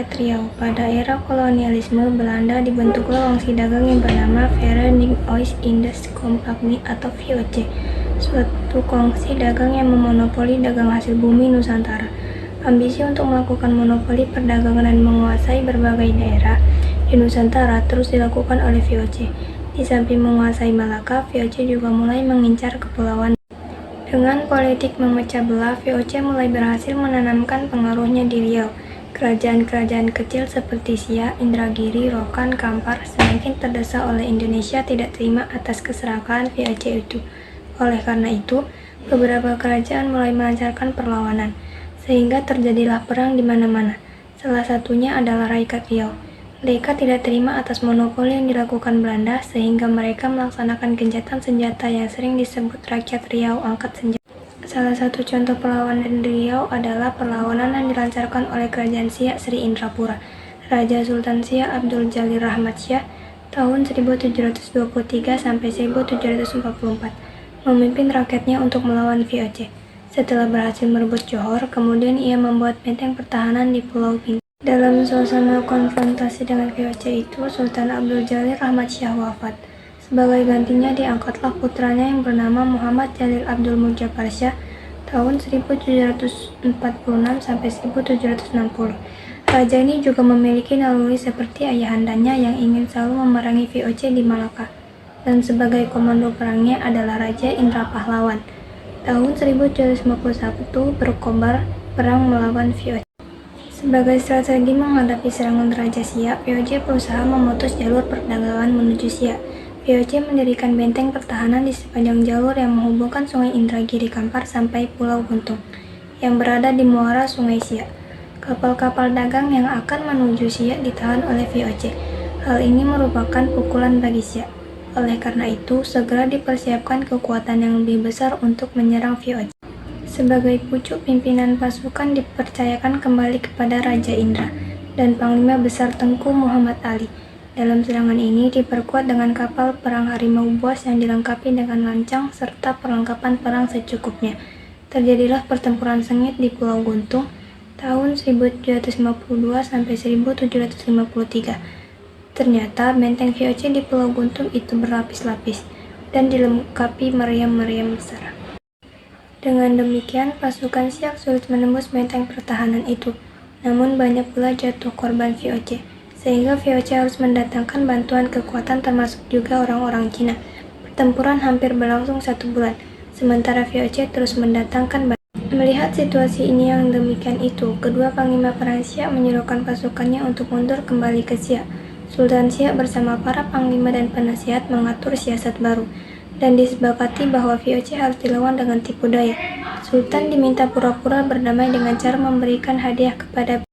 rakyat Riau. Pada era kolonialisme Belanda dibentuklah wangsi dagang yang bernama Vereniging Oost-Indisch Compagnie atau VOC, suatu kongsi dagang yang memonopoli dagang hasil bumi Nusantara. Ambisi untuk melakukan monopoli perdagangan dan menguasai berbagai daerah di Nusantara terus dilakukan oleh VOC. Di samping menguasai Malaka, VOC juga mulai mengincar kepulauan. Dengan politik memecah belah, VOC mulai berhasil menanamkan pengaruhnya di Riau. Kerajaan-kerajaan kecil seperti Siak, Indragiri, Rokan, Kampar semakin terdesak oleh Indonesia tidak terima atas keserakahan VOC itu. Oleh karena itu, beberapa kerajaan mulai melancarkan perlawanan, sehingga terjadilah perang di mana-mana. Salah satunya adalah Rakyat Riau. Mereka tidak terima atas monopoli yang dilakukan Belanda, sehingga mereka melaksanakan gencatan senjata yang sering disebut Rakyat Riau Angkat Senjata. Salah satu contoh perlawanan di Riau adalah perlawanan yang dilancarkan oleh Kerajaan Siak Sri Indrapura. Raja Sultan Siak Abdul Jalil Rahmat Syah tahun 1723 sampai 1744 memimpin rakyatnya untuk melawan VOC. Setelah berhasil merebut Johor, kemudian ia membuat benteng pertahanan di Pulau Bintan. Dalam suasana konfrontasi dengan VOC itu, Sultan Abdul Jalil Rahmat Syah wafat. Sebagai gantinya diangkatlah putranya yang bernama Muhammad Jalil Abdul Mujafar Syah tahun 1746 sampai 1760. Raja ini juga memiliki naluri seperti ayahandanya yang ingin selalu memerangi VOC di Malaka. Dan sebagai komando perangnya adalah Raja Indra Pahlawan. Tahun 1751 berkobar perang melawan VOC. Sebagai strategi menghadapi serangan Raja Siak, VOC berusaha memutus jalur perdagangan menuju Siak. VOC mendirikan benteng pertahanan di sepanjang jalur yang menghubungkan Sungai Indragiri Kampar sampai Pulau Guntung, yang berada di muara Sungai Siak. Kapal-kapal dagang yang akan menuju Siak ditahan oleh VOC. Hal ini merupakan pukulan bagi Siak. Oleh karena itu, segera dipersiapkan kekuatan yang lebih besar untuk menyerang VOC. Sebagai pucuk pimpinan pasukan dipercayakan kembali kepada Raja Indra dan Panglima Besar Tengku Muhammad Ali. Dalam serangan ini diperkuat dengan kapal perang Harimau Buas yang dilengkapi dengan lancang serta perlengkapan perang secukupnya. Terjadilah pertempuran sengit di Pulau Guntung tahun 1752 sampai 1753. Ternyata benteng VOC di Pulau Guntung itu berlapis-lapis dan dilengkapi meriam-meriam besar. Dengan demikian, pasukan Siak sulit menembus benteng pertahanan itu. Namun banyak pula jatuh korban VOC, sehingga VOC harus mendatangkan bantuan kekuatan termasuk juga orang-orang Cina. Pertempuran hampir berlangsung 1 bulan, sementara VOC terus mendatangkan bantuan. Melihat situasi ini yang demikian itu, kedua panglima perang Siak menyuruhkan pasukannya untuk mundur kembali ke Siak. Sultan Siak bersama para panglima dan penasihat mengatur siasat baru, dan disepakati bahwa VOC harus dilawan dengan tipu daya. Sultan diminta pura-pura berdamai dengan cara memberikan hadiah kepada.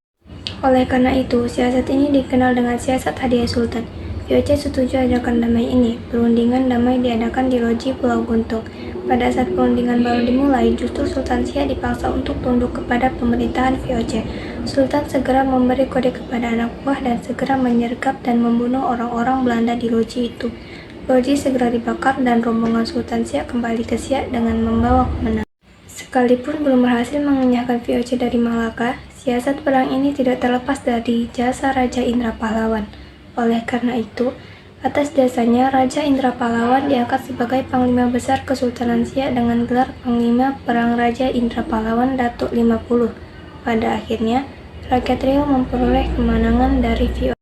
Oleh karena itu, siasat ini dikenal dengan siasat hadiah Sultan. VOC setuju ajakan damai ini. Perundingan damai diadakan di loji Pulau Guntung. Pada saat perundingan baru dimulai, justru Sultan Siak dipaksa untuk tunduk kepada pemerintahan VOC. Sultan segera memberi kode kepada anak buah dan segera menyergap dan membunuh orang-orang Belanda di loji itu. Loji segera dibakar dan rombongan Sultan Siak kembali ke Siak dengan membawa kemenangan. Sekalipun belum berhasil mengenyahkan VOC dari Malaka, siasat perang ini tidak terlepas dari jasa Raja Indra Pahlawan. Oleh karena itu, atas dasarnya Raja Indra Pahlawan diangkat sebagai Panglima Besar Kesultanan Siak dengan gelar Panglima Perang Raja Indra Pahlawan Datuk 50. Pada akhirnya, rakyat Riau memperoleh kemenangan dari VOC.